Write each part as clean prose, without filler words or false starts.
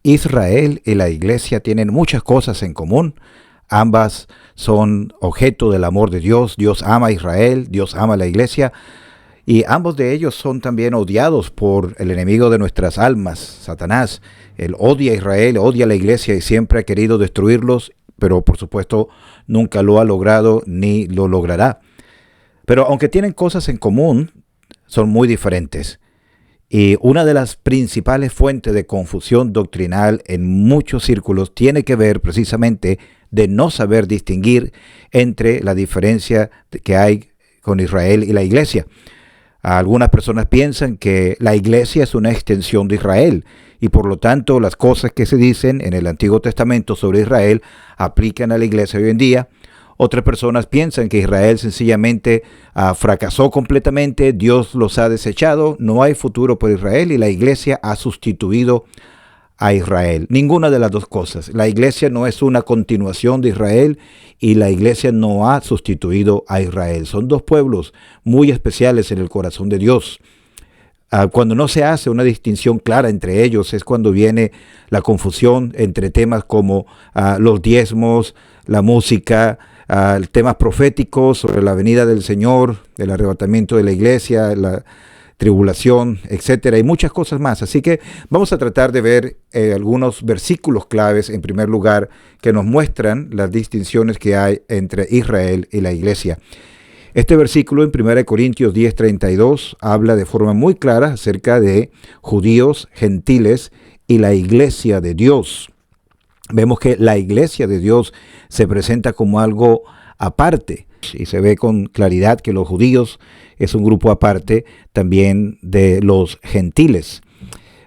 Israel y la iglesia tienen muchas cosas en común. Ambas son objeto del amor de Dios. Dios ama a Israel, Dios ama a la iglesia. Y ambos de ellos son también odiados por el enemigo de nuestras almas, Satanás. Él odia a Israel, odia a la iglesia y siempre ha querido destruirlos, pero por supuesto nunca lo ha logrado ni lo logrará. Pero aunque tienen cosas en común, son muy diferentes. Y una de las principales fuentes de confusión doctrinal en muchos círculos tiene que ver precisamente de no saber distinguir entre la diferencia que hay con Israel y la iglesia. Algunas personas piensan que la iglesia es una extensión de Israel y por lo tanto las cosas que se dicen en el Antiguo Testamento sobre Israel aplican a la iglesia hoy en día. Otras personas piensan que Israel sencillamente fracasó completamente, Dios los ha desechado, no hay futuro por Israel y la iglesia ha sustituido a Israel. Ninguna de las dos cosas. La iglesia no es una continuación de Israel y la iglesia no ha sustituido a Israel. Son dos pueblos muy especiales en el corazón de Dios. Cuando no se hace una distinción clara entre ellos es cuando viene la confusión entre temas como los diezmos, la música, temas proféticos sobre la venida del Señor, el arrebatamiento de la iglesia, la tribulación, etcétera, y muchas cosas más. Así que vamos a tratar de ver algunos versículos claves, en primer lugar, que nos muestran las distinciones que hay entre Israel y la iglesia. Este versículo en 1 Corintios 10:32 habla de forma muy clara acerca de judíos, gentiles y la iglesia de Dios. Vemos que la iglesia de Dios se presenta como algo aparte y se ve con claridad que los judíos es un grupo aparte también de los gentiles.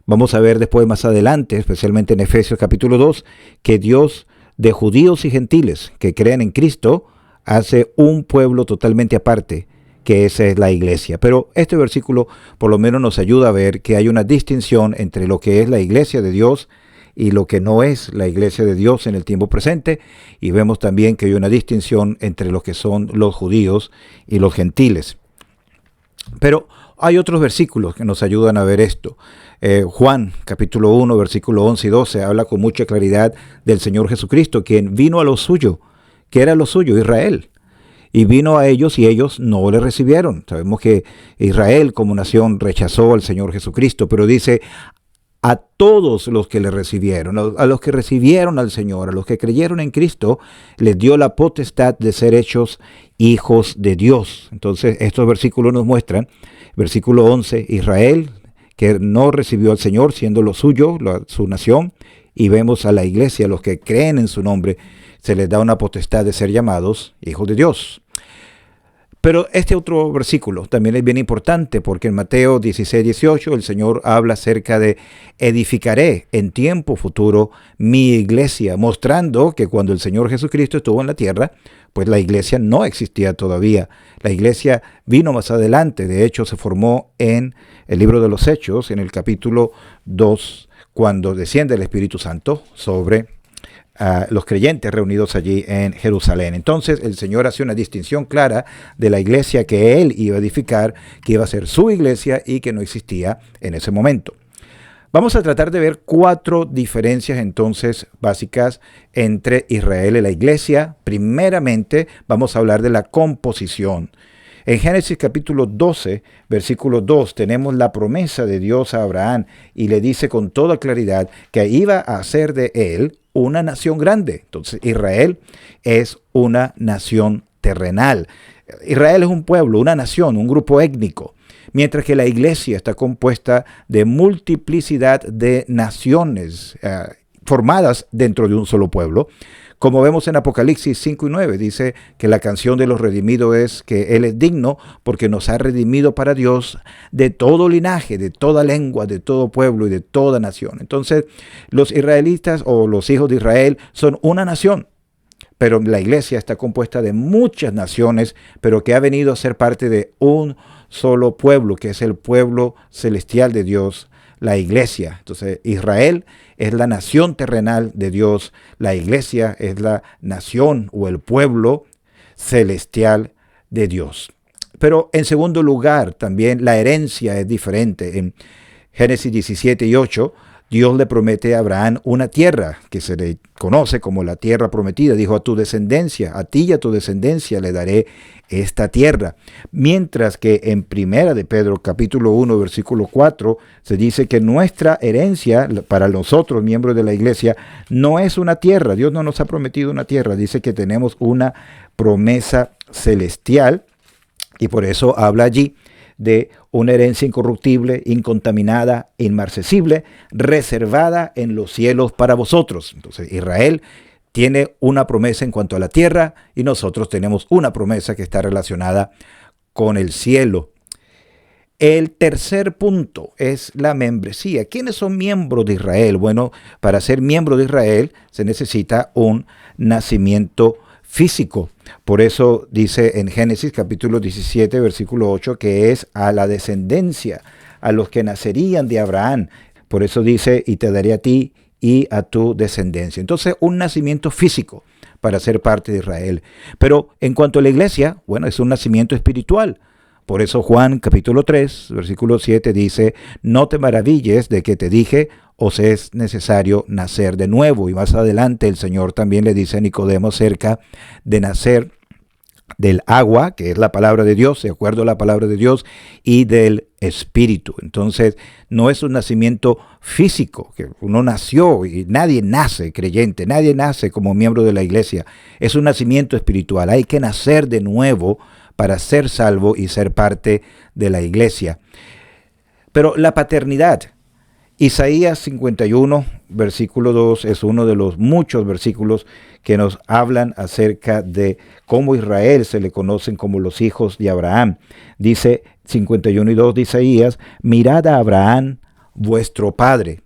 Vamos a ver después más adelante, especialmente en Efesios capítulo 2, que Dios de judíos y gentiles que creen en Cristo hace un pueblo totalmente aparte, que esa es la iglesia. Pero este versículo por lo menos nos ayuda a ver que hay una distinción entre lo que es la iglesia de Dios y lo que no es la iglesia de Dios en el tiempo presente, y vemos también que hay una distinción entre lo que son los judíos y los gentiles. Pero hay otros versículos que nos ayudan a ver esto. Juan capítulo 1, versículo 11 y 12 habla con mucha claridad del Señor Jesucristo, quien vino a lo suyo, que era lo suyo, Israel. Y vino a ellos y ellos no le recibieron. Sabemos que Israel como nación rechazó al Señor Jesucristo, pero dice a todos los que le recibieron, a los que recibieron al Señor, a los que creyeron en Cristo, les dio la potestad de ser hechos hijos de Dios. Entonces estos versículos nos muestran, versículo 11, Israel, que no recibió al Señor siendo lo suyo, su nación, y vemos a la iglesia, los que creen en su nombre, se les da una potestad de ser llamados hijos de Dios. Pero este otro versículo también es bien importante porque en Mateo 16:18 el Señor habla acerca de edificaré en tiempo futuro mi iglesia, mostrando que cuando el Señor Jesucristo estuvo en la tierra, pues la iglesia no existía todavía. La iglesia vino más adelante, de hecho se formó en el libro de los Hechos, en el capítulo 2, cuando desciende el Espíritu Santo sobre los creyentes reunidos allí en Jerusalén. Entonces el Señor hace una distinción clara de la iglesia que Él iba a edificar, que iba a ser su iglesia y que no existía en ese momento. Vamos a tratar de ver 4 diferencias entonces básicas entre Israel y la iglesia. Primeramente vamos a hablar de la composición. En Génesis capítulo 12, versículo 2, tenemos la promesa de Dios a Abraham y le dice con toda claridad que iba a hacer de él una nación grande. Entonces Israel es una nación terrenal. Israel es un pueblo, una nación, un grupo étnico. Mientras que la iglesia está compuesta de multiplicidad de naciones formadas dentro de un solo pueblo. Como vemos en Apocalipsis 5 y 9, dice que la canción de los redimidos es que Él es digno porque nos ha redimido para Dios de todo linaje, de toda lengua, de todo pueblo y de toda nación. Entonces, los israelitas o los hijos de Israel son una nación, pero la iglesia está compuesta de muchas naciones, pero que ha venido a ser parte de un solo pueblo, que es el pueblo celestial de Dios, la iglesia. Entonces, Israel es la nación terrenal de Dios, la iglesia es la nación o el pueblo celestial de Dios. Pero en segundo lugar, también la herencia es diferente. En Génesis 17 y 8 Dios le promete a Abraham una tierra que se le conoce como la tierra prometida. Dijo: a tu descendencia, a ti y a tu descendencia le daré esta tierra. Mientras que en Primera de Pedro, capítulo 1, versículo 4, se dice que nuestra herencia para nosotros, miembros de la iglesia, no es una tierra. Dios no nos ha prometido una tierra. Dice que tenemos una promesa celestial, y por eso habla allí de una herencia incorruptible, incontaminada, inmarcesible, reservada en los cielos para vosotros. Entonces, Israel tiene una promesa en cuanto a la tierra, y nosotros tenemos una promesa que está relacionada con el cielo. El tercer punto es la membresía. ¿Quiénes son miembros de Israel? Bueno, para ser miembro de Israel se necesita un nacimiento físico. Por eso dice en Génesis capítulo 17, versículo 8, que es a la descendencia, a los que nacerían de Abraham. Por eso dice: y te daré a ti y a tu descendencia. Entonces, un nacimiento físico para ser parte de Israel. Pero en cuanto a la iglesia, bueno, es un nacimiento espiritual. Por eso Juan capítulo 3, versículo 7 dice: no te maravilles de que te dije, os es necesario nacer de nuevo. Y más adelante el Señor también le dice a Nicodemo acerca de nacer del agua, que es la palabra de Dios, de acuerdo a la palabra de Dios, y del Espíritu. Entonces, no es un nacimiento físico, que uno nació, y nadie nace creyente, nadie nace como miembro de la iglesia. Es un nacimiento espiritual. Hay que nacer de nuevo para ser salvo y ser parte de la iglesia. Pero la paternidad, Isaías 51, versículo 2, es uno de los muchos versículos que nos hablan acerca de cómo Israel se le conocen como los hijos de Abraham. Dice 51 y 2 de Isaías: mirad a Abraham, vuestro padre.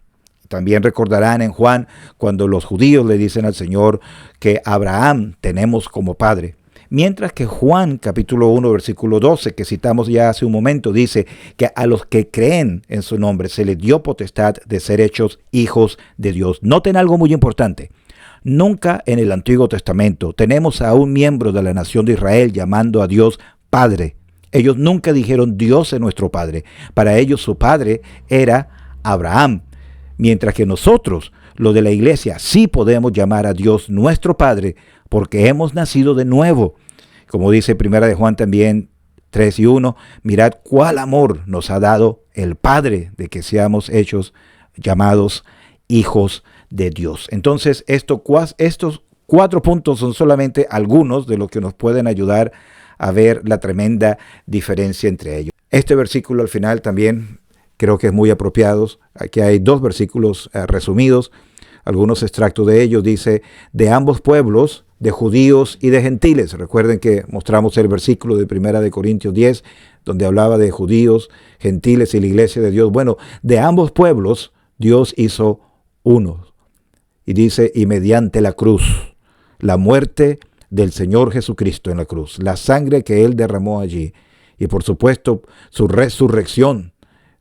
También recordarán en Juan cuando los judíos le dicen al Señor que Abraham tenemos como padre. Mientras que Juan capítulo 1 versículo 12, que citamos ya hace un momento, dice que a los que creen en su nombre se les dio potestad de ser hechos hijos de Dios. Noten algo muy importante. Nunca en el Antiguo Testamento tenemos a un miembro de la nación de Israel llamando a Dios Padre. Ellos nunca dijeron: Dios es nuestro Padre. Para ellos su padre era Abraham. Mientras que nosotros, los de la iglesia, sí podemos llamar a Dios nuestro Padre, porque hemos nacido de nuevo. Como dice Primera de Juan también 3 y 1, mirad cuál amor nos ha dado el Padre de que seamos hechos, llamados hijos de Dios. Entonces, estos 4 puntos son solamente algunos de los que nos pueden ayudar a ver la tremenda diferencia entre ellos. Este versículo al final también creo que es muy apropiado. Aquí hay 2 versículos resumidos. Algunos extractos de ellos dice: de ambos pueblos, de judíos y de gentiles. Recuerden que mostramos el versículo de 1 Corintios 10, donde hablaba de judíos, gentiles y la iglesia de Dios. Bueno, de ambos pueblos Dios hizo uno. Y dice: y mediante la cruz, la muerte del Señor Jesucristo en la cruz, la sangre que Él derramó allí, y por supuesto su resurrección,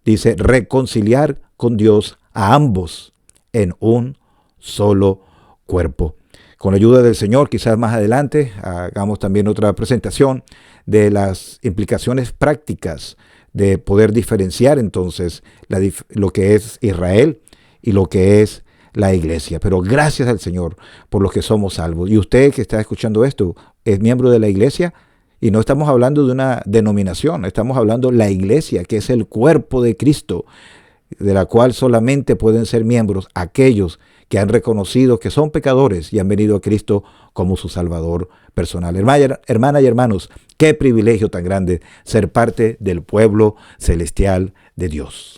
dice reconciliar con Dios a ambos en un solo cuerpo. Con la ayuda del Señor, quizás más adelante hagamos también otra presentación de las implicaciones prácticas de poder diferenciar entonces lo que es Israel y lo que es la iglesia. Pero gracias al Señor por los que somos salvos. Y usted que está escuchando esto es miembro de la iglesia, y no estamos hablando de una denominación, estamos hablando de la iglesia, que es el cuerpo de Cristo, de la cual solamente pueden ser miembros aquellos que han reconocido que son pecadores y han venido a Cristo como su Salvador personal. Hermanas y hermanos, qué privilegio tan grande ser parte del pueblo celestial de Dios.